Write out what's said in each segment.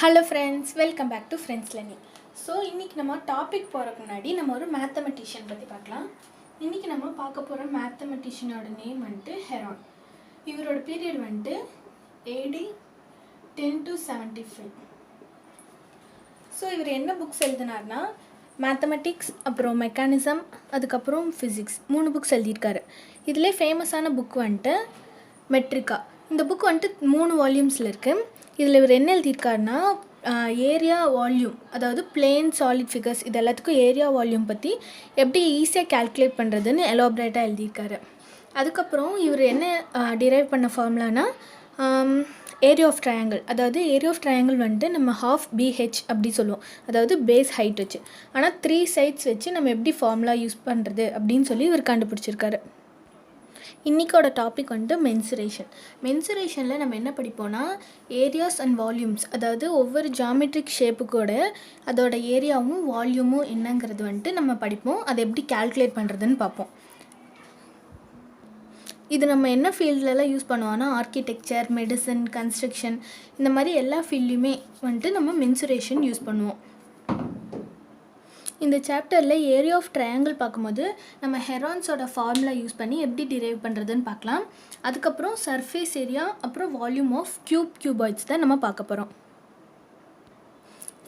Hello friends, welcome back to friends learning. So இன்றைக்கி நம்ம topic போகிறதுக்கு முன்னாடி நம்ம ஒரு மேத்தமெட்டிஷியன் பற்றி பார்க்கலாம். இன்றைக்கி நம்ம பார்க்க போகிற மேத்தமெட்டிஷியனோட நேம் வந்துட்டு ஹெரான். இவரோட பீரியட் வந்துட்டு AD 10 to 75. ஸோ இவர் என்ன புக்ஸ் எழுதினார்னா மேத்தமெட்டிக்ஸ், அப்புறம் மெக்கானிசம், அதுக்கப்புறம் ஃபிசிக்ஸ் 3 புக்ஸ் எழுதியிருக்காரு. இதிலே ஃபேமஸான புக் வந்துட்டு மெட்ரிக்கா. இந்த புக் வந்துட்டு 3 வால்யூம்ஸில் இருக்குது. இதில் இவர் என்ன எழுதியிருக்காருனா ஏரியா வால்யூம், அதாவது பிளேன் சாலிட் ஃபிகர்ஸ் இது எல்லாத்துக்கும் ஏரியா வால்யூம் பற்றி எப்படி ஈஸியாக கால்குலேட் பண்ணுறதுன்னு எலாபரேட்டாக எழுதியிருக்காரு. அதுக்கப்புறம் இவர் என்ன டிரைவ் பண்ண ஃபார்முலானா ஏரியா ஆஃப் ட்ரையாங்கிள், அதாவது ஏரியா ஆஃப் ட்ரையாங்கிள் வந்துட்டு நம்ம ½ BH அப்படி சொல்லுவோம், அதாவது பேஸ் ஹைட் வச்சு. ஆனால் 3 சைட்ஸ் வச்சு நம்ம எப்படி ஃபார்முலா யூஸ் பண்ணுறது அப்படின்னு சொல்லி இவர் கண்டுபிடிச்சிருக்காரு. இன்றைக்கோட டாபிக் வந்துட்டு மென்சுரேஷன். மென்சுரேஷனில் நம்ம என்ன படிப்போம்னா ஏரியாஸ் அண்ட் வால்யூம்ஸ், அதாவது ஒவ்வொரு ஜாமெட்ரிக் ஷேப்புக்கூட அதோட ஏரியாவும் வால்யூமும் என்னங்கிறது வந்துட்டு நம்ம படிப்போம். அதை எப்படி கால்குலேட் பண்ணுறதுன்னு பார்ப்போம். இது நம்ம என்ன ஃபீல்ட்லலாம் யூஸ் பண்ணுவோம்னா ஆர்கிடெக்சர், மெடிசன், கன்ஸ்ட்ரக்ஷன் இந்த மாதிரி எல்லா ஃபீல்ட்லையுமே வந்துட்டு நம்ம மென்சுரேஷன் யூஸ் பண்ணுவோம். இந்த சாப்டரில் ஏரியா ஆஃப் ட்ரையாங்கிள் பார்க்கும்போது நம்ம ஹெரான்ஸோட ஃபார்முலா யூஸ் பண்ணி எப்படி டிரைவ் பண்ணுறதுன்னு பார்க்கலாம். அதுக்கப்புறம் சர்ஃபேஸ் ஏரியா, அப்புறம் வால்யூம் ஆஃப் கியூபாய்ட்ஸ் தான் நம்ம பார்க்க போகிறோம்.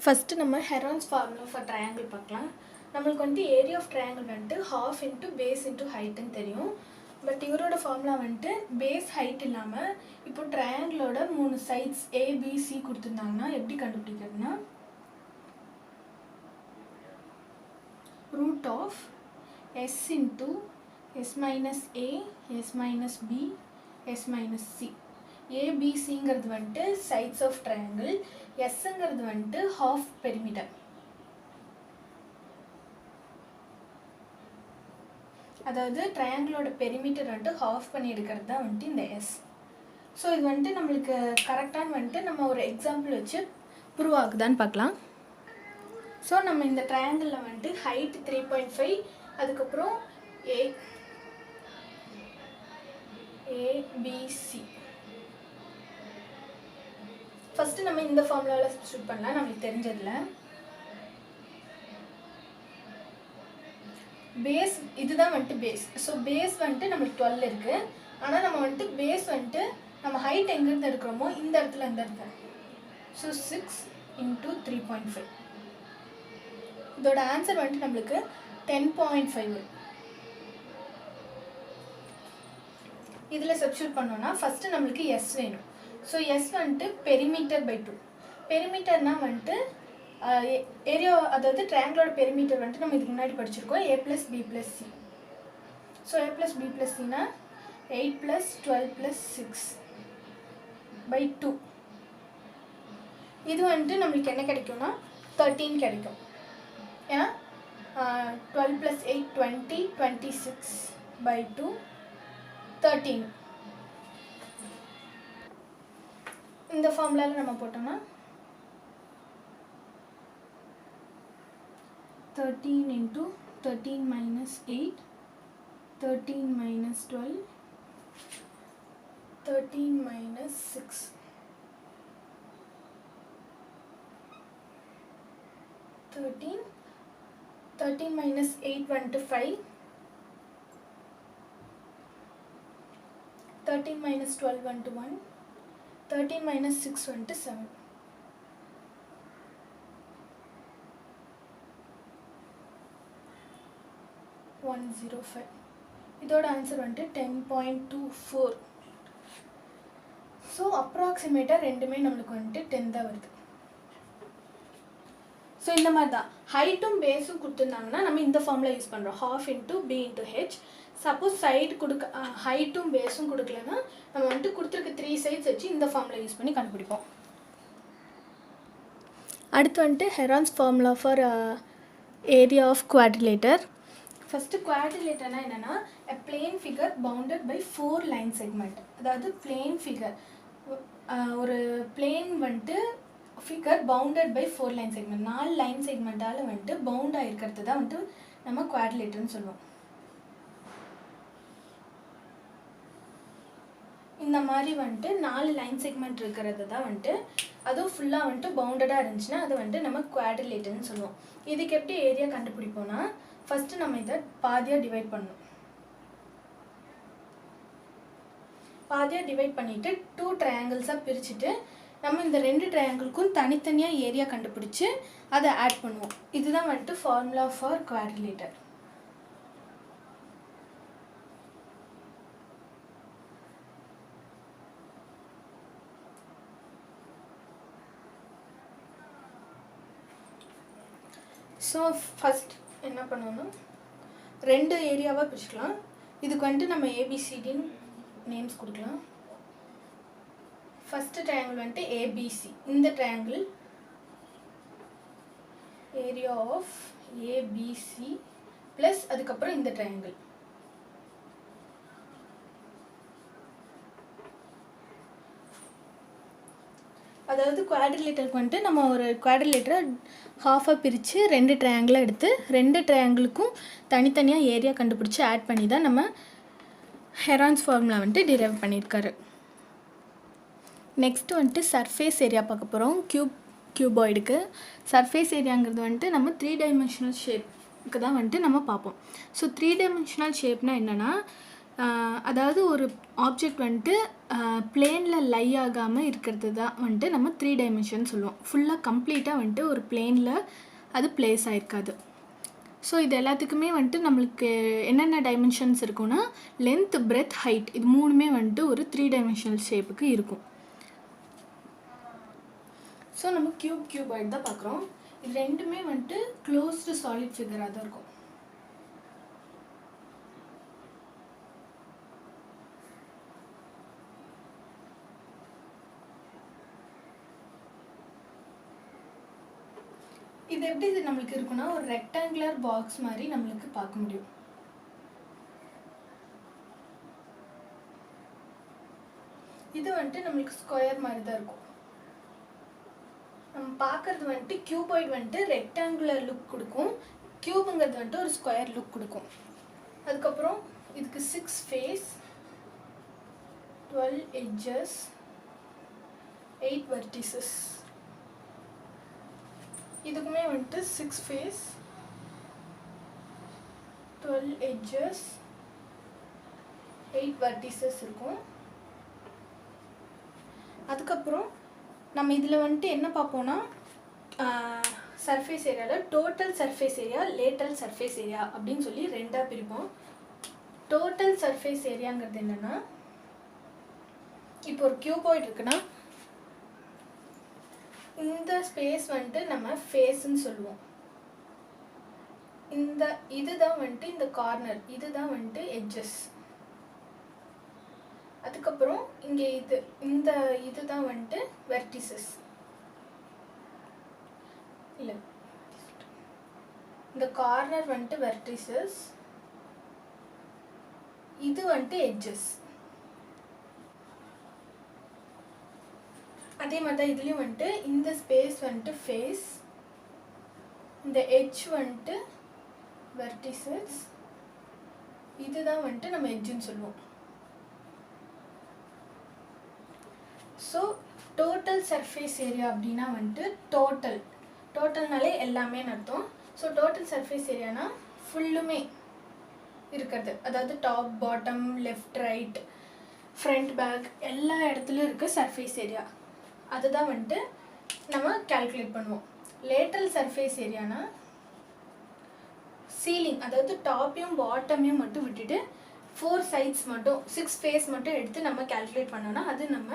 ஃபஸ்ட்டு நம்ம ஹெரான்ஸ் ஃபார்முலா ஃபார் ட்ரையாங்கிள் பார்க்கலாம். நம்மளுக்கு வந்துட்டு ஏரியா ஆஃப் ட்ரையாங்கிள் வந்துட்டு ½ இன்ட்டு பேஸ் இன்ட்டு ஹைட்டுன்னு தெரியும். பட் இவரோட ஃபார்முலா வந்துட்டு பேஸ் ஹைட் இல்லாமல் இப்போ ட்ரையாங்கிளோட 3 சைட்ஸ் ABC கொடுத்துருந்தாங்கன்னா எப்படி கண்டுபிடிக்கிறதுனா root of s into s minus a, s minus b, s minus c. ABCங்கிறது வந்துட்டு sides of triangle, Sங்கிறது வந்துட்டு half perimeter. அதாவது ட்ரையாங்கிளோட பெரிமீட்டர் வந்துட்டு ஹாஃப் பண்ணி எடுக்கிறது தான் வந்துட்டு இந்த S. ஸோ இது வந்துட்டு நம்மளுக்கு கரெக்டான வந்துட்டு நம்ம ஒரு எக்ஸாம்பிள் வச்சு ப்ரூவ் ஆகுதான்னு பார்க்கலாம். ஸோ நம்ம இந்த ட்ரையாங்கிளில் வந்துட்டு ஹைட் 3.5, அதுக்கப்புறம் ABC. ஃபஸ்ட்டு நம்ம இந்த ஃபார்முலாவில் சப்ஸ்டிட்யூட் பண்ணலாம் நம்மளுக்கு தெரிஞ்சதில்ல. பேஸ் இதுதான் வந்துட்டு பேஸ். ஸோ பேஸ் வந்துட்டு நம்மளுக்கு 12 இருக்குது. ஆனால் நம்ம வந்துட்டு பேஸ் வந்துட்டு நம்ம ஹைட் எங்கேருந்து எடுக்கிறோமோ இந்த இடத்துல இருந்து எடுக்கிறோம். So 6 into 3.5. இதோட ஆன்சர் வந்துட்டு நம்மளுக்கு 10.5 வரும். இதில் சப்ஸ்டிட்யூட் பண்ணோன்னா ஃபஸ்ட்டு நம்மளுக்கு எஸ் வேணும். ஸோ எஸ் வந்துட்டு பெரிமீட்டர் பை 2. பெரிமீட்டர்னால் வந்துட்டு ஏரியா, அதாவது ட்ரையாங்கிளோட பெரிமீட்டர் வந்துட்டு நம்ம இதுக்கு முன்னாடி படிச்சிருக்கோம் A + B + C. So A + B + Cனா 8 + 12 + 6 by 2. இது வந்துட்டு நம்மளுக்கு என்ன கிடைக்கும்னா 13 கிடைக்கும். ஏன்னா 12 + 8 20, 26 by 2 13. இந்த ஃபார்முலாவில் நம்ம போட்டோம்னா 13 into 13 minus 8, 13 minus 12, 13 minus 6. 13 minus 8 வந்துட்டு 5, 13 minus 12 வந்துட்டு 1, 13 minus 6 வந்துட்டு 7. 105. இதோட ஆன்சர் வந்துட்டு 10.24. ஸோ அப்ராக்சிமேட்டாக ரெண்டுமே நம்மளுக்கு வந்துட்டு 10 தான் வருது. ஸோ இந்த மாதிரி தான் ஹைட்டும் பேஸும் கொடுத்துருந்தாங்கன்னா நம்ம இந்த ஃபார்முலா யூஸ் பண்ணுறோம், ½ into b into h. Suppose side ஹைட்டும் பேஸும் கொடுக்கலன்னா நம்ம வந்துட்டு கொடுத்துருக்க 3 சைட்ஸ் வச்சு இந்த ஃபார்முலா யூஸ் பண்ணி கண்டுபிடிப்போம். அடுத்து வந்துட்டு Heron's formula for area of quadrilateral. First குவாட்ரிலேட்டர்னால் என்னென்னா a plane figure bounded by 4 line segment. அதாவது பிளேன் ஃபிகர், ஒரு பிளேன் வந்துட்டு figure bounded by 4 line segment, 4 line செக்மெண்ட்டால் வந்துட்டு பவுண்ட் ஆகிருக்கிறது தான் வந்துட்டு நம்ம குவாட்ரிலேட்டர்னு சொல்லுவோம். இந்த மாதிரி வந்துட்டு 4 லைன் செக்மெண்ட் இருக்கிறது தான் வந்துட்டு அதுவும் ஃபுல்லாக வந்துட்டு பவுண்டடாக இருந்துச்சுன்னா அது வந்துட்டு நம்ம குவாட்ரிலேட்டர்னு சொல்லுவோம். இதுக்கு எப்படி ஏரியா கண்டுபிடிப்போம்னா ஃபஸ்ட்டு நம்ம இதை பாதியாக டிவைட் பண்ணணும். பாதியாக டிவைட் பண்ணிவிட்டு 2 ட்ரையாங்கிள்ஸாக பிரிச்சுட்டு நம்ம இந்த 2 ட்ரையாங்கிள்க்கும் தனித்தனியாக ஏரியா கண்டுபிடிச்சி அதை ஆட் பண்ணுவோம். இதுதான் வந்துட்டு formula for quadrilateral. So first என்ன பண்ணுவோம்னா 2 ஏரியாவாக பிரிச்சுக்கலாம். இதுக்கு வந்துட்டு நம்ம ஏபிசிடின்னு நேம்ஸ் கொடுக்கலாம். ஃபஸ்ட்டு ட்ரையாங்கிள் வந்துட்டு ஏபிசி. இந்த triangle area of ABC plus அதுக்கப்புறம் இந்த ட்ரையாங்கிள். அதாவது குவாட்ரிலேட்டருக்கு வந்துட்டு நம்ம ஒரு குவாட்ரிலேட்டரை ஹாஃபாக பிரித்து 2 ட்ரையாங்கிளாக எடுத்து 2 ட்ரையாங்கிளுக்கும் தனித்தனியாக ஏரியா கண்டுபிடிச்சி ஆட் பண்ணி தான் நம்ம ஹெரான்ஸ் ஃபார்முலா வந்துட்டு டிரைவ் பண்ணியிருக்காரு. நெக்ஸ்ட்டு வந்துட்டு சர்ஃபேஸ் ஏரியா பார்க்க போகிறோம். கியூபாய்டுக்கு சர்ஃபேஸ் ஏரியாங்கிறது வந்துட்டு நம்ம 3 டைமென்ஷனல் ஷேப்புக்கு தான் வந்துட்டு நம்ம பார்ப்போம். ஸோ 3 டைமென்ஷனல் ஷேப்னால் என்னென்னா அதாவது ஒரு ஆப்ஜெக்ட் வந்துட்டு பிளேனில் லை ஆகாமல் இருக்கிறது தான் வந்துட்டு நம்ம 3 டைமென்ஷன் சொல்லுவோம். ஃபுல்லாக கம்ப்ளீட்டாக வந்துட்டு ஒரு பிளேனில் அது பிளேஸ் ஆகிருக்காது. ஸோ இது எல்லாத்துக்குமே வந்துட்டு நம்மளுக்கு என்னென்ன டைமென்ஷன்ஸ் இருக்குன்னா லென்த், பிரெத், ஹைட் இது 3மே வந்துட்டு ஒரு 3 டைமென்ஷனல் ஷேப்புக்கு இருக்கும். ஸோ நம்ம கியூபாய்டு தான் பார்க்குறோம். இது ரெண்டுமே வந்துட்டு க்ளோஸ்டு சாலிட் ஃபிகராக தான் இருக்கும். இது எப்படி இது நம்மளுக்கு இருக்குன்னா ஒரு ரெக்டாங்குலர் பாக்ஸ் மாதிரி நம்மளுக்கு பார்க்க முடியும். இது வந்துட்டு நம்மளுக்கு ஸ்கொயர் மாதிரி தான் இருக்கும். நம்ம பார்க்கறது வந்துட்டு கியூபாய்டு வந்துட்டு ரெக்டாங்குலர் லுக் கொடுக்கும், கியூபுங்கிறது வந்துட்டு ஒரு ஸ்கொயர் லுக் கொடுக்கும். அதுக்கப்புறம் இதுக்கு 6 ஃபேஸ், 12 எட்ஜஸ், 8 வெர்டிசஸ். இதுக்குமே வந்துட்டு 6 ஃபேஸ், 12 எட்ஜஸ், 8 வெர்டிசஸ் இருக்கும். அதுக்கப்புறம் நம்ம இதில் வந்துட்டு என்ன பார்ப்போம்னா சர்ஃபேஸ் ஏரியாவில் total surface area, lateral surface area அப்படின்னு சொல்லி 2ஆக பிரிப்போம். டோட்டல் சர்ஃபேஸ் ஏரியாங்கிறது என்னென்னா இப்போ ஒரு கியூபாய்டு இருக்குன்னா இந்த ஸ்பேஸ் வந்துட்டு நம்ம ஃபேஸ்ன்னு சொல்லுவோம். இதுதான் வந்துட்டு இந்த கார்னர், இதுதான் வந்துட்டு எட்ஜஸ். அதுக்கப்புறம் இங்கே இதுதான் வந்துட்டு வெர்டிசஸ். இல்லை, இந்த கார்னர் வந்துட்டு வெர்டிசஸ், இது வந்துட்டு எட்ஜஸ். அதே மாதிரி தான் இதுலேயும் வந்துட்டு இந்த ஸ்பேஸ் வந்துட்டு ஃபேஸ், இந்த எட்ஜ் வந்துட்டு வெர்டிசஸ், இதுதான் வந்துட்டு நம்ம எட்ஜுன்னு சொல்லுவோம். ஸோ டோட்டல் சர்ஃபேஸ் ஏரியா அப்படின்னா வந்துட்டு டோட்டல்னாலே எல்லாமே அர்த்தம். ஸோ டோட்டல் சர்ஃபேஸ் ஏரியானா ஃபுல்லுமே இருக்கிறது, அதாவது top, bottom, left, right, front, back எல்லா இடத்துலையும் இருக்க சர்ஃபேஸ் ஏரியா அதுதான் வந்துட்டு நம்ம கால்குலேட் பண்ணுவோம். லேட்டரல் சர்ஃபேஸ் ஏரியானா சீலிங், அதாவது டாப்பையும் பாட்டமையும் மட்டும் விட்டுட்டு 4 சைட்ஸ் மட்டும் 6 ஃபேஸ் மட்டும் எடுத்து நம்ம கால்குலேட் பண்ணோன்னா அது நம்ம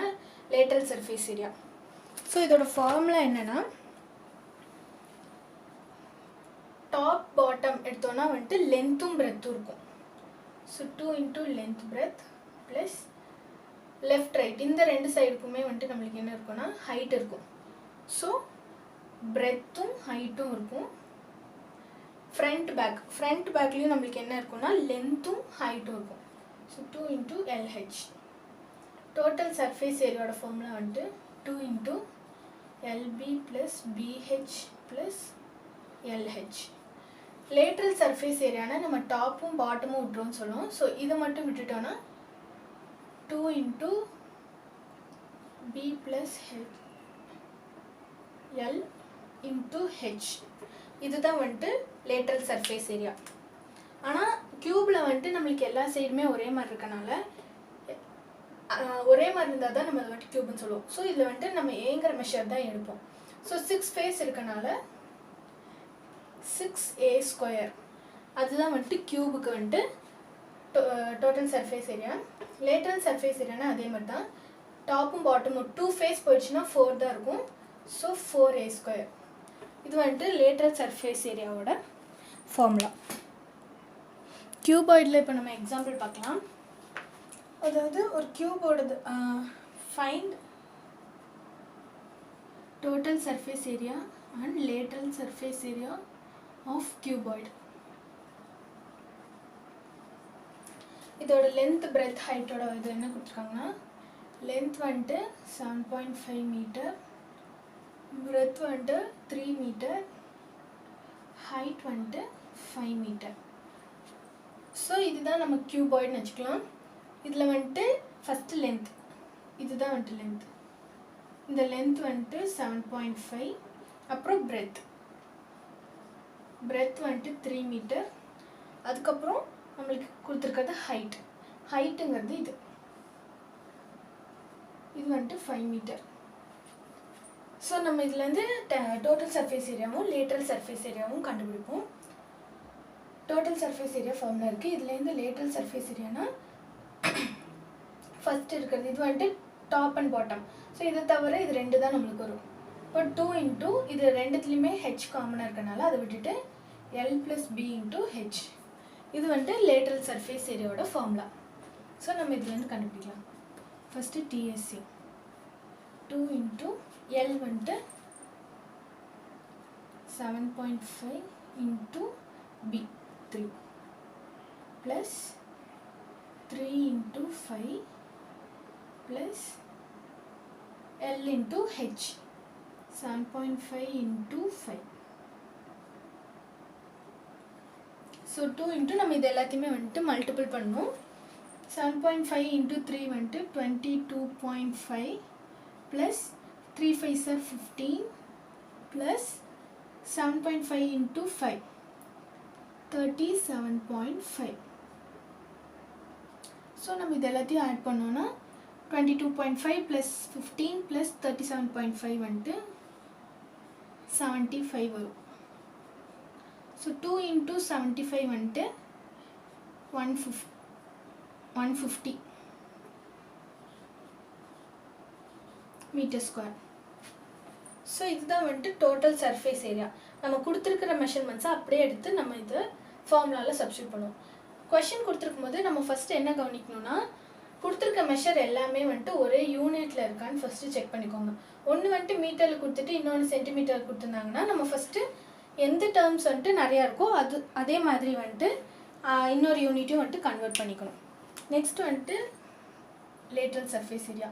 லேட்டரல் சர்ஃபேஸ் ஏரியா. ஸோ இதோட ஃபார்முலா என்னென்னா டாப் பாட்டம் எடுத்தோன்னா வந்துட்டு லென்த்தும் பிரெத்தும் இருக்கும். So 2 into length breadth plus left right இந்த 2 சைடுக்குமே வந்துட்டு நம்மளுக்கு என்ன இருக்குன்னா ஹைட் இருக்கும். ஸோ பிரெத்தும் ஹைட்டும் இருக்கும். ஃப்ரண்ட் பேக்லேயும் நம்மளுக்கு என்ன இருக்குன்னா லென்த்தும் ஹைட்டும் இருக்கும். So 2 into LH. Total surface ஏரியாவோட ஃபார்முலா வந்துட்டு 2 into LB plus BH plus LH. Lateral surface ஏரியானா நம்ம டாப்பும் பாட்டமும் விட்டுறோம்னு சொல்லுவோம். ஸோ இதை மட்டும் விட்டுட்டோன்னா 2 into B plus L into H. இதுதான் வந்துட்டு லேட்ரல் சர்ஃபேஸ் ஏரியா. ஆனால் க்யூப்பில் வந்துட்டு நம்மளுக்கு எல்லா சைடுமே ஒரே மாதிரி இருக்கனால ஒரே மாதிரி இருந்தால் தான் நம்ம அதை வந்துட்டு க்யூப்னு சொல்லுவோம். ஸோ இதில் வந்துட்டு நம்ம ஏங்கிற மெஷர் தான் எடுப்போம். ஸோ 6 ஃபேஸ் இருக்கனால 6a². அதுதான் வந்துட்டு க்யூபுக்கு வந்துட்டு total surface area. Lateral surface ஏரியானா அதே மாதிரி தான், டாப்பும் பாட்டமும் 2 ஃபேஸ் போயிடுச்சுன்னா 4 தான் இருக்கும். So 4a². இது வந்துட்டு லேட்ரல் சர்ஃபேஸ் ஏரியாவோட ஃபார்முலா. க்யூபாய்டில் இப்போ நம்ம எக்ஸாம்பிள் பார்க்கலாம். அதாவது ஒரு க்யூபோடது find total surface area and lateral surface area of cuboid. இதோட லென்த் பிரெத் ஹைட்டோட இது என்ன கொடுத்துருக்காங்கன்னா, லென்த் வந்துட்டு 7.5 மீட்டர், பிரெத் வந்துட்டு 3 மீட்டர், ஹைட் வந்துட்டு 5 மீட்டர். ஸோ இதுதான் நம்ம க்யூபாய்டுன்னு வச்சுக்கலாம். இதில் வந்துட்டு ஃபஸ்ட்டு லென்த், இதுதான் வந்துட்டு லென்த். இந்த லென்த் வந்துட்டு 7.5. அப்புறம் பிரெத் வந்துட்டு 3 மீட்டர். அதுக்கப்புறம் நம்மளுக்கு கொடுத்துருக்கிறது ஹைட்டுங்கிறது இது வந்துட்டு 5 மீட்டர். ஸோ நம்ம இதுலேருந்து டோட்டல் சர்ஃபேஸ் ஏரியாவும் லேட்ரல் சர்ஃபேஸ் ஏரியாவும் கண்டுபிடிப்போம். டோட்டல் சர்ஃபேஸ் ஏரியா ஃபார்முலா இருக்குது. இதுலேருந்து லேட்ரல் சர்ஃபேஸ் ஏரியானா ஃபஸ்ட்டு இருக்கிறது இது வந்துட்டு டாப் அண்ட் பாட்டம். ஸோ இதை தவிர இது 2 தான் நம்மளுக்கு வரும். இப்போ 2 இன்ட்டு இது ரெண்டுத்துலேயுமே ஹெச் காமனாக இருக்கனால அதை விட்டுட்டு L plus B into H. இது வந்துட்டு லேட்ரல் சர்ஃபேஸ் ஏரியாவோட ஃபார்முலா. ஸோ நம்ம இதுலேருந்து கண்டுபிடிக்கலாம். ஃபஸ்ட்டு TSC 2 இன்ட்டு L வந்துட்டு 7.5 into B 3 plus 3 into 5 plus L into H 7.5 into 5. So 2 into நம்ம இது எல்லாத்தையுமே வந்துட்டு மல்டிபிள் பண்ணணும். 7.5 இன்ட்டு 3 வந்துட்டு 22.5 plus 3 5s are 15 plus 7.5 into 5 37.5. So நம்ம இது எல்லாத்தையும் ஆட் பண்ணோன்னா 22.5 ப்ளஸ் 15 ப்ளஸ் 37.5 வந்துட்டு 75 வரும். ஸோ 2 இன்ட்டு 75 வந்துட்டு 150 மீட்டர் ஸ்கொயர். ஸோ இதுதான் வந்துட்டு டோட்டல் சர்ஃபேஸ் ஏரியா. நம்ம கொடுத்துருக்கிற மெஷர்மெண்ட்ஸை அப்படியே எடுத்து நம்ம இது ஃபார்முலாவில் சப்ஸ்டியூட் பண்ணுவோம். கொஷின் கொடுத்துருக்கும் போது நம்ம ஃபஸ்ட்டு என்ன கவனிக்கணும்னா, கொடுத்துருக்க மெஷர் எல்லாமே வந்துட்டு ஒரே யூனிட்டில் இருக்கான்னு ஃபஸ்ட்டு செக் பண்ணிக்கோங்க. ஒன்று வந்துட்டு மீட்டரில் கொடுத்துட்டு இன்னொன்று சென்டிமீட்டர் கொடுத்துருந்தாங்கன்னா நம்ம ஃபஸ்ட்டு எந்த டேர்ம்ஸ் வந்துட்டு நிறையா இருக்கோ அதே மாதிரி வந்துட்டு இன்னொரு யூனிட்டையும் வந்துட்டு கன்வெர்ட் பண்ணிக்கணும். நெக்ஸ்ட் வந்துட்டு லேட்ரல் சர்ஃபேஸ் ஏரியா,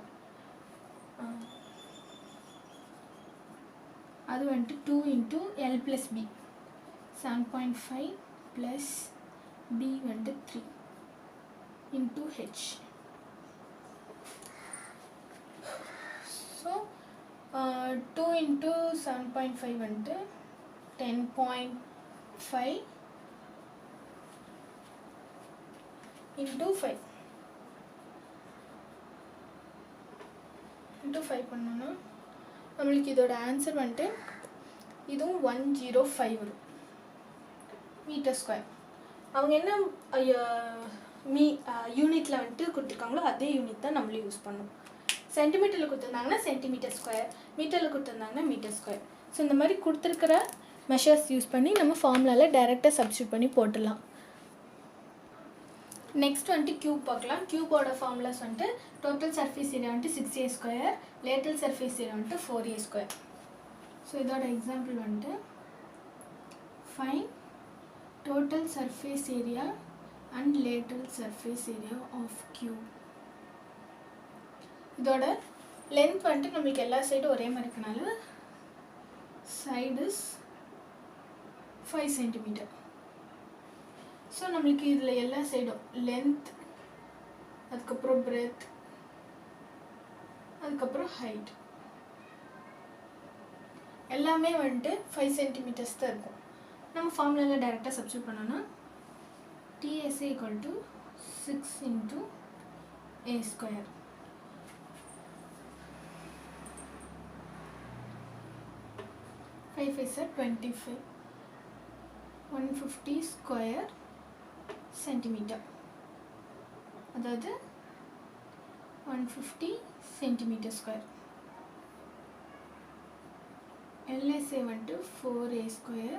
அது வந்துட்டு 2 into L plus B 7.5 plus B வந்துட்டு 3 இன்ட்டு ஹெச். ஸோ 2 இன்ட்டு 7.5 வந்துட்டு 10.5 இன்ட்டு 5 பண்ணோன்னா நம்மளுக்கு இதோட ஆன்சர் வந்துட்டு இதுவும் 105 வரும் மீட்டர் ஸ்கொயர். அவங்க என்ன யூனிட்டில் வந்துட்டு கொடுத்துருக்காங்களோ அதே யூனிட் தான் நம்மளும் யூஸ் பண்ணணும். சென்டிமீட்டரில் கொடுத்துருந்தாங்கன்னா சென்டிமீட்டர் ஸ்கொயர், மீட்டரில் கொடுத்துருந்தாங்கன்னா மீட்டர் ஸ்கொயர். ஸோ இந்த மாதிரி கொடுத்துருக்கிற மெஷர்ஸ் யூஸ் பண்ணி நம்ம ஃபார்முலாவில் டைரெக்டாக சப்ஸ்டியூட் பண்ணி போட்டுடலாம். நெக்ஸ்ட் வந்துட்டு க்யூப் பார்க்கலாம். க்யூபோட ஃபார்முலாஸ் வந்துட்டு டோட்டல் சர்ஃபேஸ் ஏரியா வந்துட்டு 6a², லேட்ரல் சர்ஃபேஸ் ஏரியா வந்துட்டு 4a². ஸோ இதோட எக்ஸாம்பிள் வந்துட்டு find total surface area and lateral surface area of cube. இதோட லென்த் வந்துட்டு நம்மளுக்கு எல்லா சைடும் ஒரே மாதிரி இருக்கனால சைடு இஸ் 5 சென்டிமீட்டர். ஸோ நம்மளுக்கு இதில் எல்லா சைடும் லென்த், அதுக்கப்புறம் பிரெத், அதுக்கப்புறம் ஹைட் எல்லாமே வந்துட்டு 5 சென்டிமீட்டர்ஸ் தான் இருக்கும். நம்ம ஃபார்முலாவில் டைரெக்டாக சப்ஸ்டியூட் பண்ணோன்னா TSA = 6 × A². 5 5 are 25. 150 square centimeter. அதாவது 150 centimeter square. LSA வந்துட்டு 4A².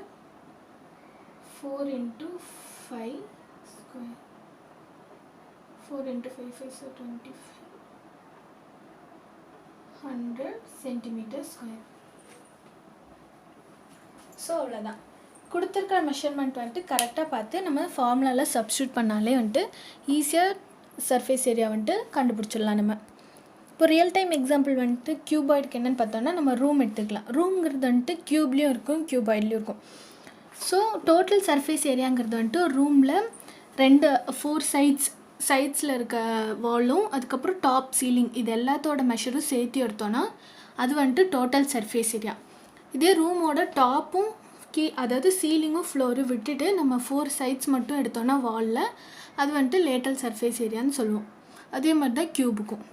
4 × 5 square. 4 × 5 5 are 25. 100 centimeter square. So அவ்வளோதான். கொடுத்துருக்கிற மெஷர்மெண்ட் வந்துட்டு கரெக்டாக பார்த்து நம்ம ஃபார்முலாவில் சப்ஸ்டியூட் பண்ணாலே வந்துட்டு ஈஸியாக சர்ஃபேஸ் ஏரியா வந்துட்டு கண்டுபிடிச்சிடலாம். நம்ம இப்போ ரியல் டைம் எக்ஸாம்பிள் வந்துட்டு க்யூபாய்டுக்கு என்னென்னு பார்த்தோன்னா நம்ம ரூம் எடுத்துக்கலாம். ரூம்ங்கிறது வந்துட்டு க்யூப்லேயும் இருக்கும் க்யூபாய்ட்லேயும் இருக்கும். ஸோ டோட்டல் சர்ஃபேஸ் ஏரியாங்கிறது வந்துட்டு ரூமில் 4 சைட்ஸில் இருக்க வாலும் அதுக்கப்புறம் டாப் சீலிங் இது எல்லாத்தோட மெஷரும் சேர்த்து எடுத்தோன்னா அது வந்துட்டு டோட்டல் சர்ஃபேஸ் ஏரியா. இதே ரூமோட டாப்பும் அதாவது சீலிங்கும் ஃப்ளோரும் விட்டுட்டு நம்ம 4 சைட்ஸ் மட்டும் எடுத்தோன்னா வாலில் அது வந்துட்டு லேட்டல் சர்ஃபேஸ் ஏரியான்னு சொல்லுவோம். அதே மாதிரி தான் க்யூபுக்கும்.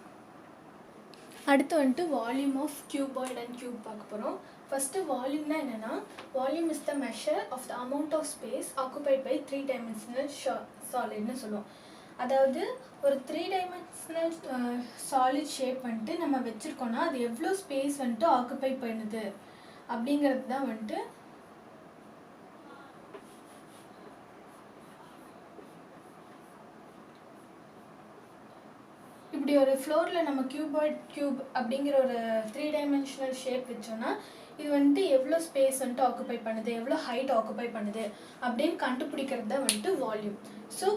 அடுத்து வந்துட்டு volume of cuboid and cube பார்க்க போகிறோம். ஃபஸ்ட்டு வால்யூம்னா என்னென்னா volume is the measure of the amount of space occupied by 3 dimensional சாலிட்னு சொல்லுவோம். அதாவது ஒரு 3 dimensional சாலிட் ஷேப் வந்துட்டு நம்ம வச்சுருக்கோன்னா அது எவ்வளோ ஸ்பேஸ் வந்துட்டு ஆக்குபை பண்ணுது அப்படிங்கிறது தான் வந்துட்டு இப்படி ஒரு ஃப்ளோரில் நம்ம க்யூப் அப்படிங்கிற ஒரு 3 dimensional ஷேப் வச்சோன்னா இது வந்துட்டு எவ்வளோ ஸ்பேஸ் வந்துட்டு ஆக்குபை பண்ணுது எவ்வளோ ஹைட் ஆக்குபை பண்ணுது அப்படின்னு கண்டுபிடிக்கிறது தான் வந்துட்டு வால்யூம். ஸோ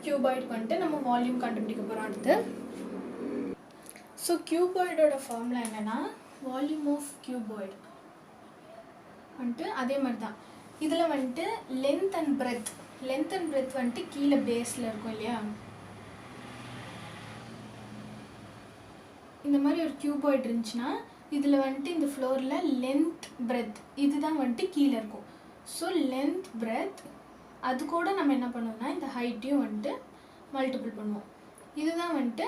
க்யூபாய்டுக்கு வந்துட்டு நம்ம வால்யூம் கண்டுபிடிக்க போகிறோம். அடுத்து ஸோ க்யூபாய்டோட ஃபார்முலா என்னென்னா வால்யூம் ஆஃப் க்யூபாய்டு வந்துட்டு அதே மாதிரி தான். இதில் வந்துட்டு லென்த் அண்ட் பிரெத் வந்துட்டு கீழே பேஸில் இருக்கும் இல்லையா. இந்த மாதிரி ஒரு க்யூபாய்டு இருந்துச்சுன்னா இதில் வந்துட்டு இந்த ஃப்ளோரில் லென்த் பிரெத் இதுதான் வந்துட்டு கீழே இருக்கும். ஸோ லென்த் பிரெத் அது கூட நம்ம என்ன பண்ணுவோம்னா இந்த ஹைட்டையும் வந்துட்டு மல்டிபிள் பண்ணுவோம். இதுதான் வந்துட்டு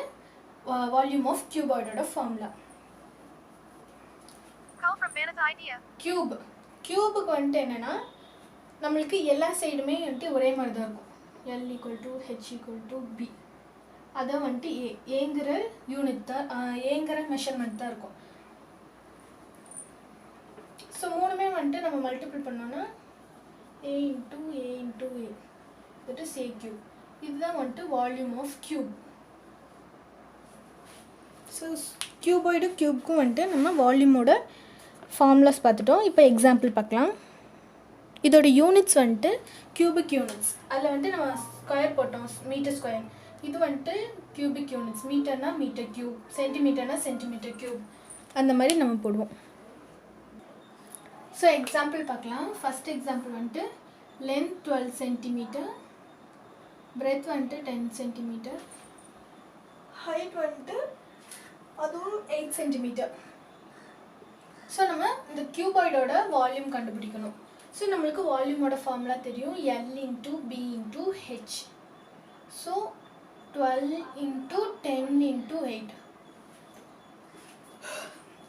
வால்யூம் ஆஃப் க்யூபாய்டோட ஃபார்முலா. க்யூபுக்கு வந்துட்டு என்னென்னா நம்மளுக்கு எல்லா சைடுமே வந்துட்டு ஒரே மாதிரி தான் இருக்கும். L = H = B. அதை வந்துட்டு ஏங்கிற யூனிட் தான் ஏங்கிற மெஷர்மெண்ட் தான் இருக்கும். ஸோ மூணுமே வந்துட்டு நம்ம மல்டிபிள் பண்ணோன்னா A × A that is A cube. இதுதான் வந்துட்டு வால்யூம் ஆஃப் க்யூப். ஸோ க்யூபுக்கும் வந்துட்டு நம்ம வால்யூமோட ஃபார்முலாஸ் பார்த்துட்டோம். இப்போ எக்ஸாம்பிள் பார்க்கலாம். இதோட யூனிட்ஸ் வந்துட்டு கியூபிக் யூனிட்ஸ். அதில் வந்துட்டு நம்ம ஸ்கொயர் போட்டோம் மீட்டர் ஸ்கொயர். இது வந்துட்டு கியூபிக் யூனிட்ஸ். மீட்டர்னா மீட்டர் க்யூப், சென்டிமீட்டர்னா சென்டிமீட்டர் க்யூப் அந்த மாதிரி நம்ம போடுவோம். ஸோ எக்ஸாம்பிள் பார்க்கலாம். ஃபஸ்ட் எக்ஸாம்பிள் வந்துட்டு லென்த் 12 சென்டிமீட்டர், பிரெத் வந்துட்டு 10 சென்டிமீட்டர், ஹைட் வந்துட்டு அதுவும் 8 சென்டிமீட்டர். ஸோ நம்ம இந்த க்யூபாய்டோட வால்யூம் கண்டுபிடிக்கணும். ஸோ நம்மளுக்கு வால்யூமோட ஃபார்முலா தெரியும், L × B × H. ஸோ 12 × 10 × 8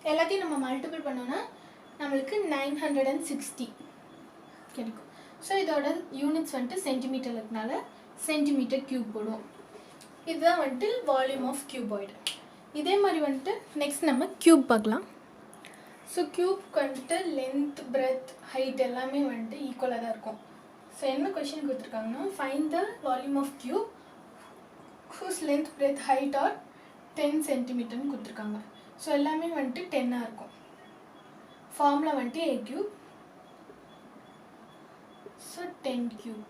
எல்லாத்தையும் நம்ம மல்டிபிள் பண்ணோன்னா நம்மளுக்கு 960 கிடைக்கும். ஸோ இதோட யூனிட்ஸ் வந்துட்டு சென்டிமீட்டர் இருக்கனால சென்டிமீட்டர் க்யூப் போடுவோம். இதுதான் வந்துட்டு வால்யூம் ஆஃப் க்யூபாய்டு. இதே மாதிரி வந்துட்டு நெக்ஸ்ட் நம்ம க்யூப் பார்க்கலாம். ஸோ க்யூப்க்கு வந்துட்டு லென்த் பிரெத் ஹைட் எல்லாமே வந்துட்டு ஈக்குவலாக தான் இருக்கும். ஸோ என்ன கொஷின் கொடுத்துருக்காங்கன்னா find the volume of cube whose length breadth height are 10 சென்டிமீட்டர்னு கொடுத்துருக்காங்க. ஸோ எல்லாமே வந்துட்டு 10ஆக இருக்கும். ஃபார்முலா வந்துட்டு A cube. So 10 cube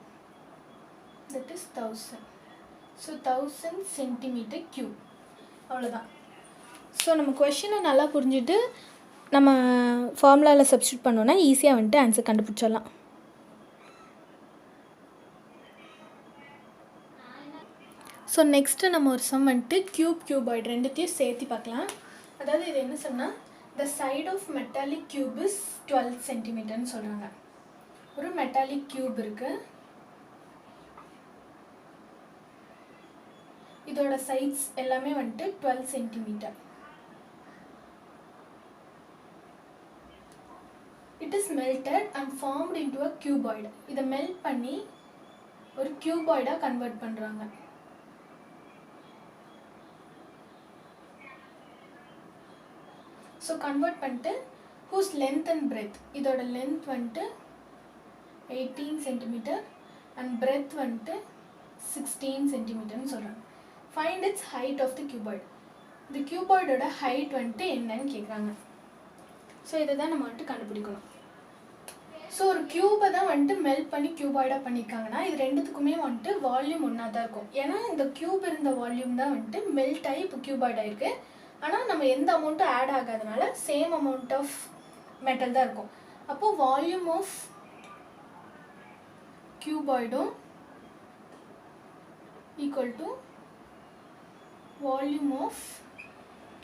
that is 1000. So 1000 centimetre cube. அவ்வளோதான். ஸோ நம்ம கொஷினை நல்லா புரிஞ்சுட்டு நம்ம ஃபார்முலாவில் சப்ஸ்டியூட் பண்ணோன்னா ஈஸியாக வந்துட்டு ஆன்சர் கண்டுபிடிச்சிடலாம். ஸோ நெக்ஸ்ட்டு நம்ம ஒரு சம் வந்துட்டு க்யூபாய்டு ரெண்டுத்தையும் சேர்த்து பார்க்கலாம். அதாவது இது என்ன சொன்னால் the side of metallic cube is 12 சென்டிமீட்டர்னு சொல்கிறாங்க. ஒரு மெட்டாலிக் கியூப் இருக்குது, இதோட சைட்ஸ் எல்லாமே வந்துட்டு 12 centimetre. It is melted and formed into a cuboid. இதை மெல்ட் பண்ணி ஒரு கியூபாய்டாக கன்வெர்ட் பண்ணுறாங்க. ஸோ கன்வெர்ட் பண்ணிட்டு ஹூஸ் லென்த் அண்ட் பிரெத், இதோட லென்த் வந்துட்டு 18 சென்டிமீட்டர் அண்ட் பிரெத் வந்துட்டு 16 சென்டிமீட்டர்னு சொல்கிறாங்க. Find its height of the cuboid. இந்த கியூபாய்டோட ஹைட் வந்துட்டு என்னன்னு கேட்குறாங்க. ஸோ இதை தான் நம்ம வந்துட்டு கண்டுபிடிக்கணும். ஸோ ஒரு கியூபை தான் வந்துட்டு மெல்ட் பண்ணி கியூபாய்டாக பண்ணியிருக்காங்கன்னா இது ரெண்டுத்துக்குமே வந்துட்டு வால்யூம் ஒன்றா தான் இருக்கும். ஏன்னா இந்த கியூப் இருந்த வால்யூம் தான் வந்துட்டு மெல்ட் ஆகி இப்போ கியூபாய்ட் ஆகிருக்கு. ஆனால் நம்ம எந்த அமௌண்ட்டும் ஆட் ஆகாதனால சேம் அமௌண்ட் ஆஃப் மெட்டல் தான் இருக்கும். அப்போது வால்யூம் ஆஃப் கியூபாய்டும் ஈக்குவல் டு வால்யூம் ஆஃப்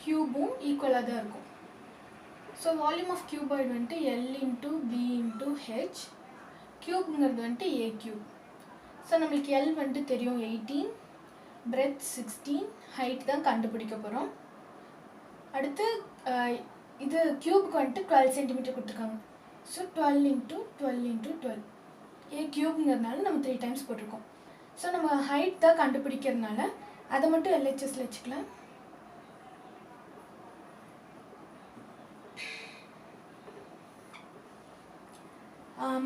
கியூபும் ஈக்குவலாக தான் இருக்கும். ஸோ வால்யூம் ஆஃப் கியூபாய்டு வந்துட்டு L into B into H, கியூப்ங்கிறது வந்துட்டு A கியூப். ஸோ நம்மளுக்கு L வந்துட்டு தெரியும் 18, பிரெத் 16, ஹைட் தான் கண்டுபிடிக்க போகிறோம். அடுத்து இது கியூபுக்கு வந்துட்டு 12 சென்டிமீட்டர் கொடுத்துருக்காங்க. ஸோ 12 இன்ட்டு 12 இன்ட்டு 12, A கியூப்ங்கிறதுனால நம்ம 3 டைம்ஸ் போட்டிருக்கோம். ஸோ நம்ம ஹைட் தான் கண்டுபிடிக்கிறதுனால அதை மட்டும் LHSல வச்சுக்கலாம்.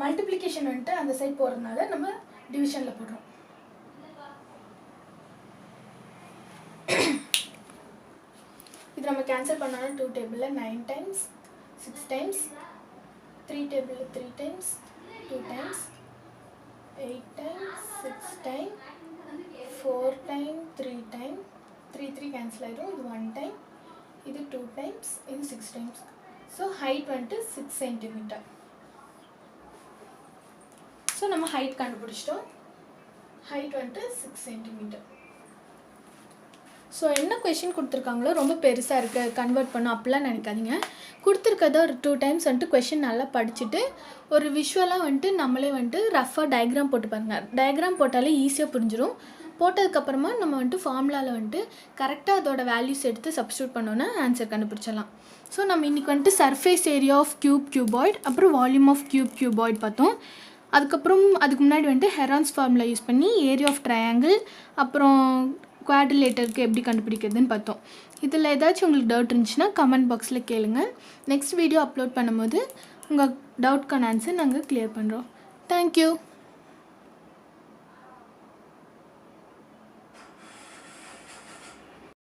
மல்டிப்ளிகேஷன் வந்துட்டு அந்த சைட் போகிறதுனால நம்ம டிவிஷனில் போடுறோம். இது நம்ம கேன்சல் பண்ணாலும் 2 டேபிளில் 9 டைம்ஸ், 6 டைம்ஸ், 3 டேபிளில் 3 times, 2 times, 8 times, 6 time, 4 time, 3 time, 3 cancel ஆகிடும். இது 1 டைம், இது 2 டைம்ஸ், இது 6 டைம்ஸ். ஸோ ஹைட் வந்துட்டு 6 சென்டிமீட்டர். ஸோ நம்ம ஹைட் கண்டுபிடிச்சிட்டோம். ஹைட் வந்துட்டு 6 சென்டிமீட்டர். ஸோ என்ன கொஷின் கொடுத்துருக்காங்களோ ரொம்ப பெருசாக இருக்குது கன்வெர்ட் பண்ணோம் அப்படிலாம் நினைக்காதீங்க. கொடுத்துருக்கத ஒரு 2 டைம்ஸ் வந்துட்டு கொஷின் நல்லா படிச்சுட்டு ஒரு விஷுவலாக வந்துட்டு நம்மளே வந்துட்டு ரஃபாக டயக்ராம் போட்டு பாருங்கள். டயக்ராம் போட்டாலே ஈஸியாக புரிஞ்சிடும். போட்டதுக்கப்புறமா நம்ம வந்துட்டு ஃபார்முலாவில் வந்துட்டு கரெக்டாக அதோட வேல்யூஸ் எடுத்து சப்ஸ்டியூட் பண்ணோன்னா ஆன்சர் கண்டுபிடிச்சிடலாம். ஸோ நம்ம இன்றைக்கி வந்துட்டு சர்ஃபேஸ் ஏரியா ஆஃப் கியூபாய்ட், அப்புறம் வால்யூம் ஆஃப் கியூபாய்ட் பார்த்தோம். அதுக்கப்புறம் அதுக்கு முன்னாடி வந்துட்டு ஹெரான்ஸ் ஃபார்முலா யூஸ் பண்ணி ஏரியா ஆஃப் ட்ரையாங்கிள் அப்புறம் குவாட்ரிலேட்டருக்கு எப்படி கண்டுபிடிக்கிறதுன்னு பார்த்தோம். இதில் ஏதாச்சும் உங்களுக்கு டவுட் இருந்துச்சுன்னா கமெண்ட் பாக்ஸில் கேளுங்க. நெக்ஸ்ட் வீடியோ அப்லோட் பண்ணும்போது உங்கள் டவுட்க்கான ஆன்சர் நாங்கள் கிளியர் பண்ணுறோம். தேங்க்யூ.